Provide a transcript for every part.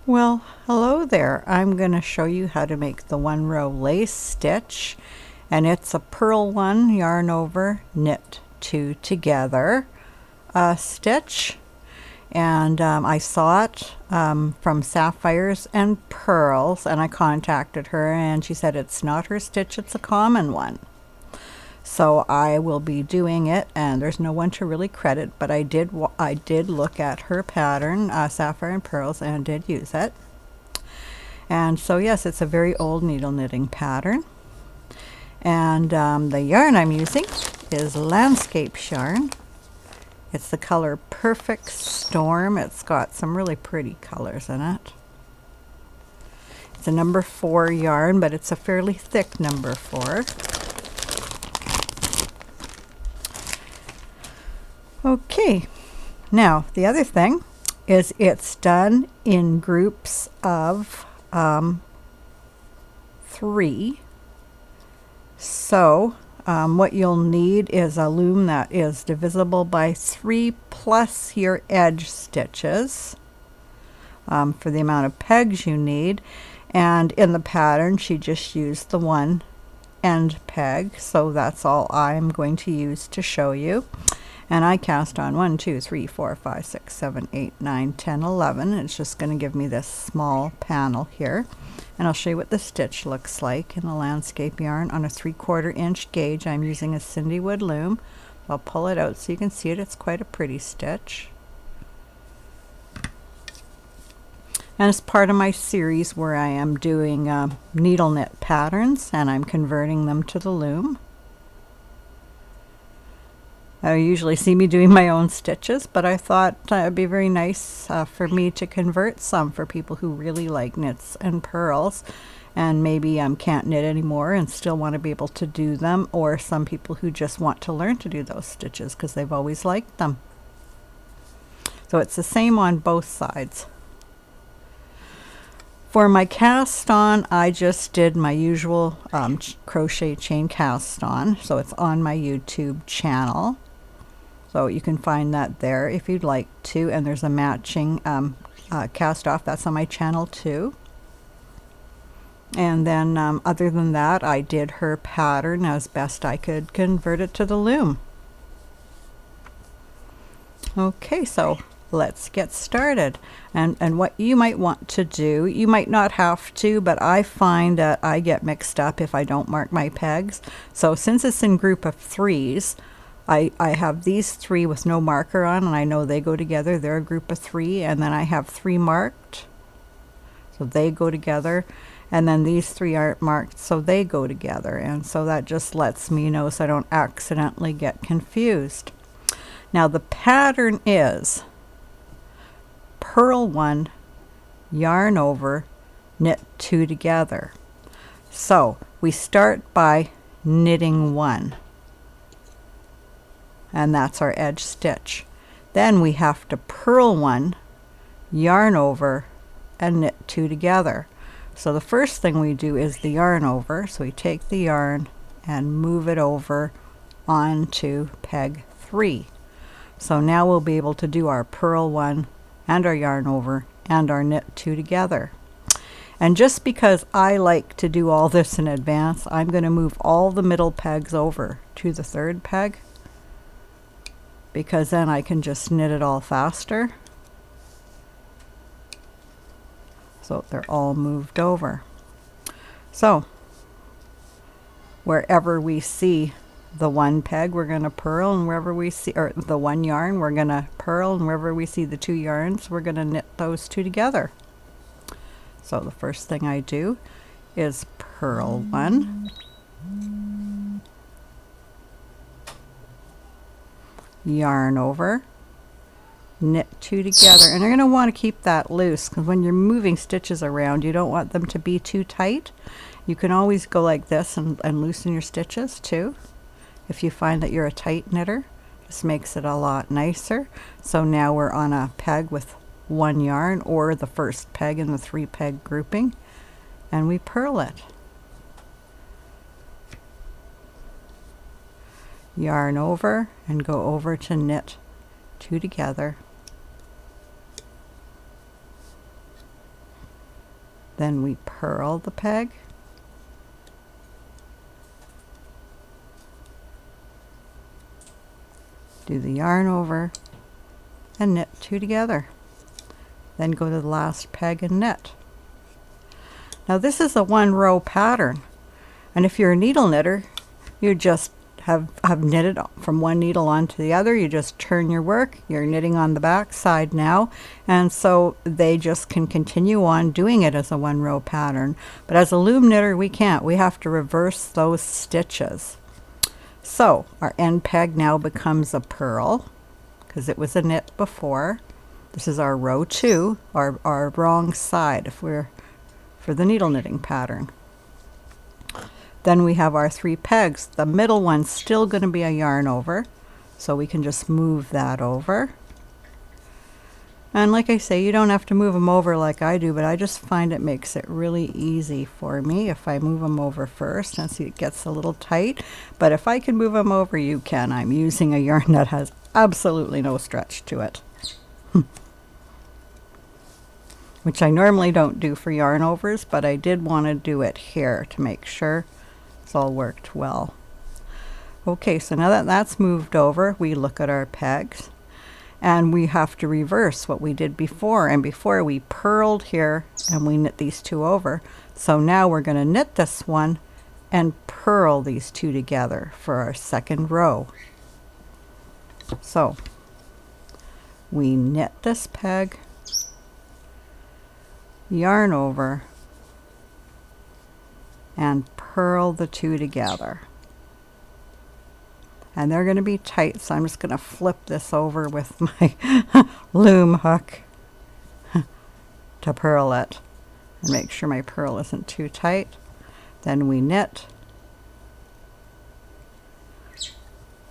Well, hello there. I'm going to show you how to make the one row lace stitch, and it's a purl one, yarn over, knit two together stitch. And I saw it from Sapphires and Pearls, and I contacted her and she said it's not her stitch, it's a common one. So I will be doing it, and there's no one to really credit, but I did look at her pattern, Sapphire and Pearls, and did use it. And so yes, it's a very old needle knitting pattern. And the yarn I'm using is Landscape yarn. It's the color Perfect Storm. It's got some really pretty colors in it. It's a number 4 yarn, but it's a fairly thick number 4. Okay, now the other thing is it's done in groups of 3. So what you'll need is a loom that is divisible by 3 plus your edge stitches for the amount of pegs you need. And in the pattern she just used the one end peg, so that's all I'm going to use to show you. And I cast on 1, 2, 3, 4, 5, 6, 7, 8, 9, 10, 11. It's just going to give me this small panel here. And I'll show you what the stitch looks like in the landscape yarn on a 3/4 inch gauge. I'm using a Cindy Wood loom. I'll pull it out so you can see it. It's quite a pretty stitch. And it's part of my series where I am doing needle knit patterns and I'm converting them to the loom. I usually see me doing my own stitches, but I thought it would be very nice for me to convert some for people who really like knits and purls and maybe can't knit anymore and still want to be able to do them, or some people who just want to learn to do those stitches because they've always liked them. So it's the same on both sides. For my cast on, I just did my usual crochet chain cast on, so it's on my YouTube channel. So you can find that there if you'd like to, and there's a matching cast off that's on my channel too. And then other than that, I did her pattern as best I could convert it to the loom. Okay, so let's get started. And what you might want to do, you might not have to, but I find that I get mixed up if I don't mark my pegs. So since it's in group of 3s, I have these 3 with no marker on, and I know they go together. They're a group of 3, and then I have 3 marked, so they go together, and then these 3 aren't marked, so they go together. And so that just lets me know so I don't accidentally get confused. Now the pattern is purl 1, yarn over, knit 2 together. So we start by knitting 1. And that's our edge stitch. Then we have to purl 1, yarn over, and knit 2 together. So the first thing we do is the yarn over. So we take the yarn and move it over onto peg 3. So now we'll be able to do our purl 1 and our yarn over and our knit 2 together. And just because I like to do all this in advance, I'm going to move all the middle pegs over to the 3rd peg, because then I can just knit it all faster. So they're all moved over. So wherever we see the 1 peg, we're going to purl, and wherever we see, or the 1 yarn, we're going to purl, and wherever we see the 2 yarns, we're going to knit those 2 together. So the first thing I do is purl 1, yarn over, knit 2 together. And you're going to want to keep that loose, because when you're moving stitches around, you don't want them to be too tight. You can always go like this and loosen your stitches too. If you find that you're a tight knitter, this makes it a lot nicer. So now we're on a peg with 1 yarn, or the first peg in the 3 peg grouping, and we purl it. Yarn over and go over to knit 2 together, Then we purl the peg. Do the yarn over and knit 2 together. Then go to the last peg and knit. Now this is a 1 row pattern, and if you're a needle knitter, you just have knitted from one needle onto the other. You just turn your work, you're knitting on the back side now, and so they just can continue on doing it as a 1 row pattern. But as a loom knitter, we can't. We have to reverse those stitches. So our end peg now becomes a purl because it was a knit before. This is our row 2, our wrong side if we're for the needle knitting pattern. Then we have our 3 pegs. The middle one's still going to be a yarn over, so we can just move that over. And like I say, you don't have to move them over like I do, but I just find it makes it really easy for me if I move them over first. And see, it gets a little tight, but if I can move them over, you can. I'm using a yarn that has absolutely no stretch to it. Which I normally don't do for yarn overs, but I did want to do it here to make sure it's all worked well. Okay, so now that that's moved over, we look at our pegs. And we have to reverse what we did before. And before we purled here and we knit these 2 over. So now we're going to knit this one and purl these 2 together for our 2nd row. So we knit this peg, yarn over, and purl the 2 together. And they're going to be tight, so I'm just going to flip this over with my loom hook to purl it and make sure my purl isn't too tight. Then we knit,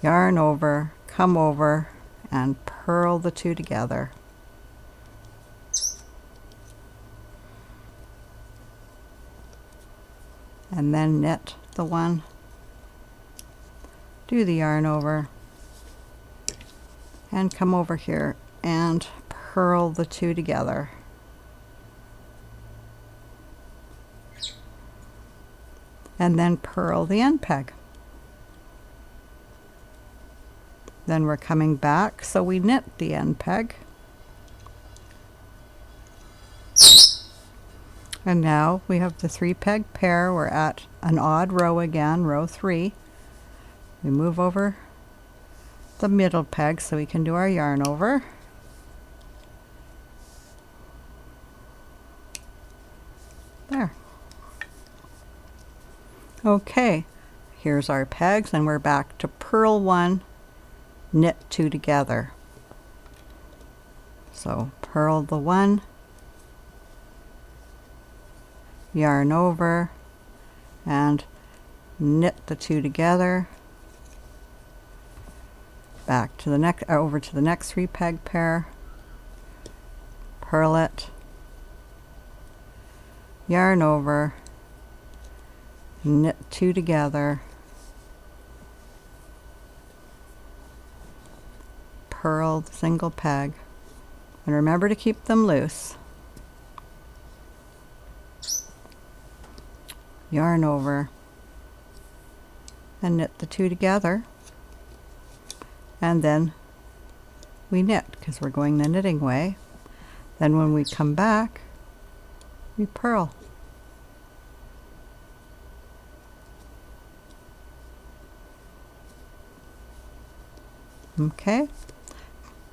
yarn over, come over, and purl the 2 together. And then knit the one. Do the yarn over and come over here and purl the 2 together. And then purl the end peg. Then we're coming back, so we knit the end peg. And now we have the 3 peg pair. We're at an odd row again, row 3. We move over the middle peg so we can do our yarn over. There. Okay, here's our pegs, and we're back to purl 1, knit 2 together. So purl the 1, yarn over, and knit the 2 together. Back to the next, over to the next 3 peg pair, purl it, yarn over, knit 2 together, purl the single peg, and remember to keep them loose. Yarn over and knit the 2 together. And then we knit because we're going the knitting way. Then when we come back, we purl. Okay,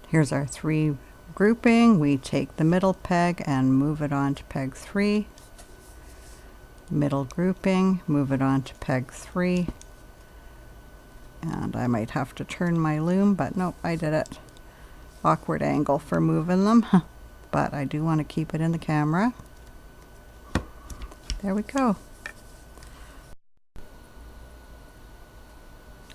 here's our 3 grouping. We take the middle peg and move it on to peg 3. Middle grouping, move it on to peg 3. And I might have to turn my loom, but nope, I did it. Awkward angle for moving them, but I do want to keep it in the camera. There we go.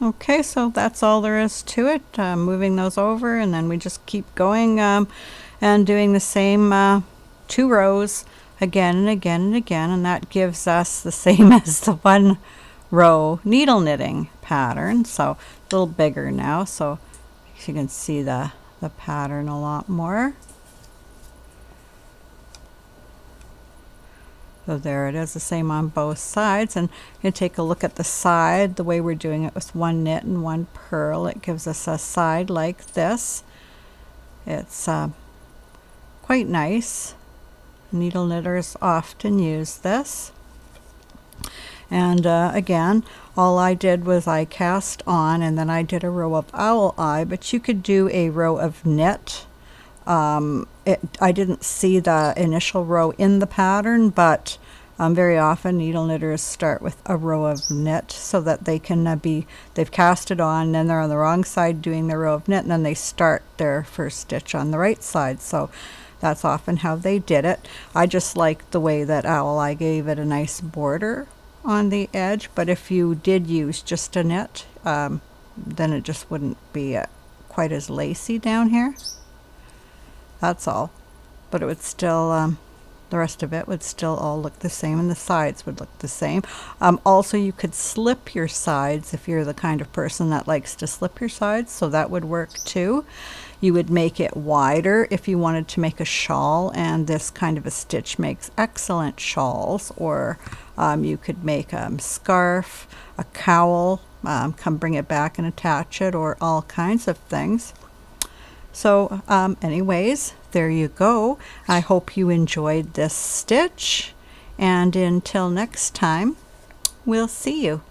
Okay, so that's all there is to it. Moving those over, and then we just keep going and doing the same 2 rows again and again and again, and that gives us the same as the 1 row needle knitting pattern. So a little bigger now, so you can see the pattern a lot more. So there it is, the same on both sides. And you take a look at the side, the way we're doing it with one knit and one purl. It gives us a side like this. It's quite nice. Needle knitters often use this. And again, all I did was I cast on, and then I did a row of owl eye, but you could do a row of knit. I didn't see the initial row in the pattern, but very often needle knitters start with a row of knit so that they can they've cast it on, and then they're on the wrong side doing their row of knit, and then they start their first stitch on the right side. So that's often how they did it. I just liked the way that Owl Eye gave it a nice border on the edge, but if you did use just a knit, then it just wouldn't be quite as lacy down here. That's all. But it would still, the rest of it would still all look the same, and the sides would look the same. Also, you could slip your sides if you're the kind of person that likes to slip your sides, so that would work too. You would make it wider if you wanted to make a shawl, and this kind of a stitch makes excellent shawls. Or you could make a scarf, a cowl, come bring it back and attach it, or all kinds of things. So anyways, there you go. I hope you enjoyed this stitch, and until next time, we'll see you.